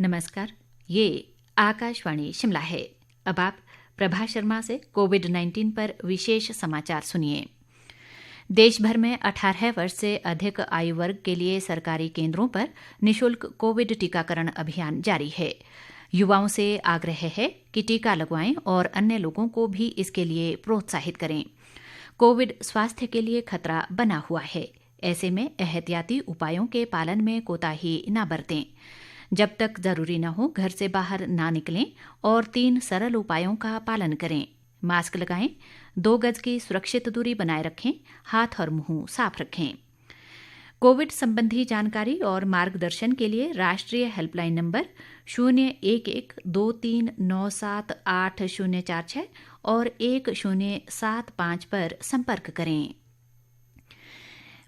नमस्कार, ये आकाशवाणी शिमला है। अब आप प्रभा शर्मा से कोविड-19 पर विशेष समाचार सुनिए। देश भर में 18 वर्ष से अधिक आयु वर्ग के लिए सरकारी केंद्रों पर निशुल्क कोविड टीकाकरण अभियान जारी है। युवाओं से आग्रह है कि टीका लगवाएं और अन्य लोगों को भी इसके लिए प्रोत्साहित करें। कोविड स्वास्थ्य के लिए खतरा बना हुआ है। ऐसे में एहतियाती उपायों के पालन में कोताही न बरतें। जब तक जरूरी न हो घर से बाहर ना निकलें और 3 सरल उपायों का पालन करें। मास्क लगाएं, 2 गज की सुरक्षित दूरी बनाए रखें, हाथ और मुंह साफ रखें। कोविड संबंधी जानकारी और मार्गदर्शन के लिए राष्ट्रीय हेल्पलाइन नंबर 01123978046 और 1075 पर संपर्क करें।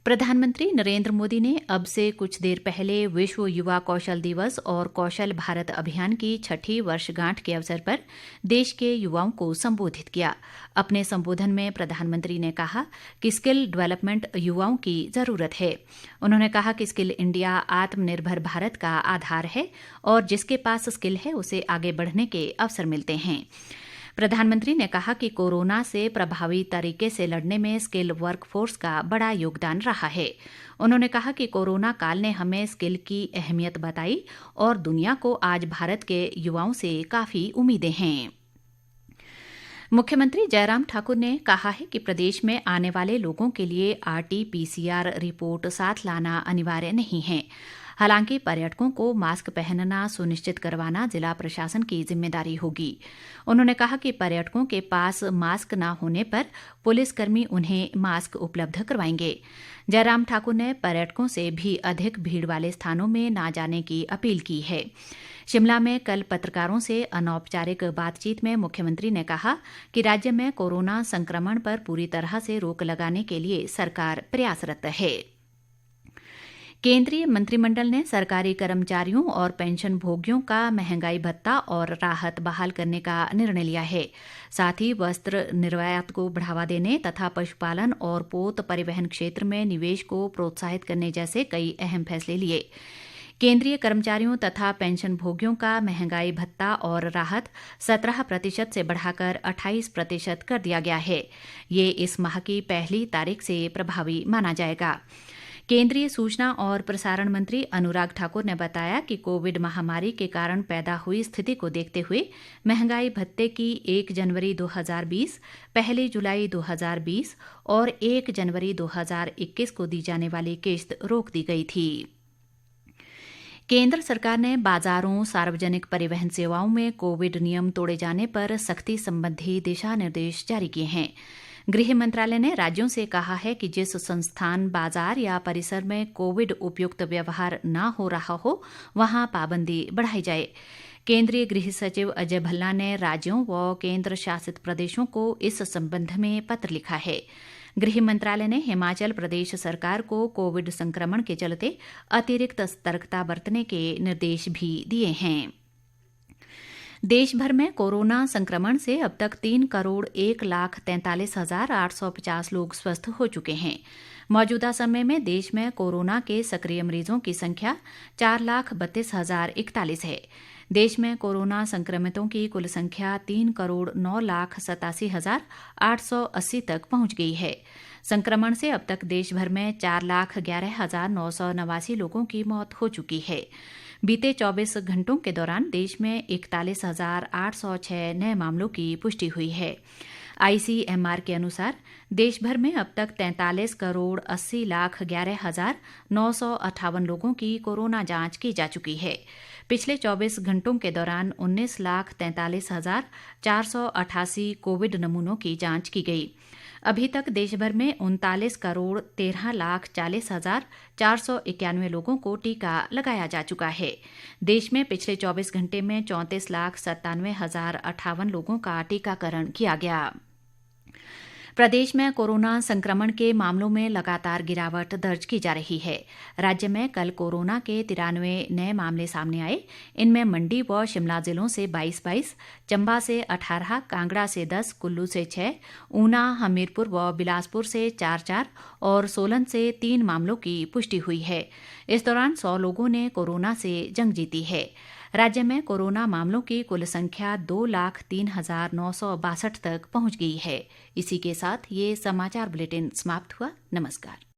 प्रधानमंत्री नरेंद्र मोदी ने अब से कुछ देर पहले विश्व युवा कौशल दिवस और कौशल भारत अभियान की 6ठी वर्षगांठ के अवसर पर देश के युवाओं को संबोधित किया। अपने संबोधन में प्रधानमंत्री ने कहा कि स्किल डेवलपमेंट युवाओं की जरूरत है। उन्होंने कहा कि स्किल इंडिया आत्मनिर्भर भारत का आधार है और जिसके पास स्किल है उसे आगे बढ़ने के अवसर मिलते हैं। प्रधानमंत्री ने कहा कि कोरोना से प्रभावी तरीके से लड़ने में स्किल वर्कफोर्स का बड़ा योगदान रहा है। उन्होंने कहा कि कोरोना काल ने हमें स्किल की अहमियत बताई और दुनिया को आज भारत के युवाओं से काफी उम्मीदें हैं। मुख्यमंत्री जयराम ठाकुर ने कहा है कि प्रदेश में आने वाले लोगों के लिए RT-PCR रिपोर्ट साथ लाना अनिवार्य नहीं है। हालांकि पर्यटकों को मास्क पहनना सुनिश्चित करवाना जिला प्रशासन की जिम्मेदारी होगी। उन्होंने कहा कि पर्यटकों के पास मास्क न होने पर पुलिसकर्मी उन्हें मास्क उपलब्ध करवाएंगे। जयराम ठाकुर ने पर्यटकों से भी अधिक भीड़ वाले स्थानों में न जाने की अपील की है। शिमला में कल पत्रकारों से अनौपचारिक बातचीत में मुख्यमंत्री ने कहा कि राज्य में कोरोना संक्रमण पर पूरी तरह से रोक लगाने के लिए सरकार प्रयासरत है। केंद्रीय मंत्रिमंडल ने सरकारी कर्मचारियों और पेंशन भोगियों का महंगाई भत्ता और राहत बहाल करने का निर्णय लिया है। साथ ही वस्त्र निर्यात को बढ़ावा देने तथा पशुपालन और पोत परिवहन क्षेत्र में निवेश को प्रोत्साहित करने जैसे कई अहम फैसले लिए। केंद्रीय कर्मचारियों तथा पेंशन भोगियों का महंगाई भत्ता और राहत 17% से बढ़ाकर 28% कर दिया गया है। ये इस माह की पहली तारीख से प्रभावी माना जाएगा। केंद्रीय सूचना और प्रसारण मंत्री अनुराग ठाकुर ने बताया कि कोविड महामारी के कारण पैदा हुई स्थिति को देखते हुए महंगाई भत्ते की 1 जनवरी 2020, 1 जुलाई 2020 और 1 जनवरी 2021 को दी जाने वाली किश्त रोक दी गई थी। केंद्र सरकार ने बाजारों, सार्वजनिक परिवहन सेवाओं में कोविड नियम तोड़े जाने पर सख्ती संबंधी दिशा निर्देश जारी किए हैं। गृह मंत्रालय ने राज्यों से कहा है कि जिस संस्थान, बाजार या परिसर में कोविड उपयुक्त व्यवहार न हो रहा हो वहां पाबंदी बढ़ाई जाए। केंद्रीय गृह सचिव अजय भल्ला ने राज्यों व केंद्र शासित प्रदेशों को इस संबंध में पत्र लिखा है। गृह मंत्रालय ने हिमाचल प्रदेश सरकार को कोविड संक्रमण के चलते अतिरिक्त सतर्कता बरतने के निर्देश भी दिए हैं। देश भर में कोरोना संक्रमण से अब तक 3,43,850 लोग स्वस्थ हो चुके हैं। मौजूदा समय में देश में कोरोना के सक्रिय मरीजों की संख्या 4,32,041 है। देश में कोरोना संक्रमितों की कुल संख्या 3,09,87,880 तक पहुंच गई है। संक्रमण से अब तक देश भर में 4,11,989 लोगों की मौत हो चुकी है। बीते 24 घंटों के दौरान देश में 41,806 नए मामलों की पुष्टि हुई है। ICMR के अनुसार देश भर में अब तक 43,80,11,958 लोगों की कोरोना जांच की जा चुकी है। पिछले 24 घंटों के दौरान 19,43,488 कोविड नमूनों की जांच की गई। अभी तक देश भर में 39,13,40,491 लोगों को टीका लगाया जा चुका है। देश में पिछले 24 घंटे में 34,97,058 लोगों का टीकाकरण किया गया। प्रदेश में कोरोना संक्रमण के मामलों में लगातार गिरावट दर्ज की जा रही है। राज्य में कल कोरोना के 93 नए मामले सामने आए। इनमें मंडी व शिमला जिलों से 22, चंबा से 18, कांगड़ा से 10, कुल्लू से 6, ऊना, हमीरपुर व बिलासपुर से 4 और सोलन से 3 मामलों की पुष्टि हुई है। इस दौरान 100 लोगों ने कोरोना से जंग जीती है। राज्य में कोरोना मामलों की कुल संख्या 2,03,962 तक पहुंच गई है। इसी के साथ ये समाचार बुलेटिन समाप्त हुआ। नमस्कार।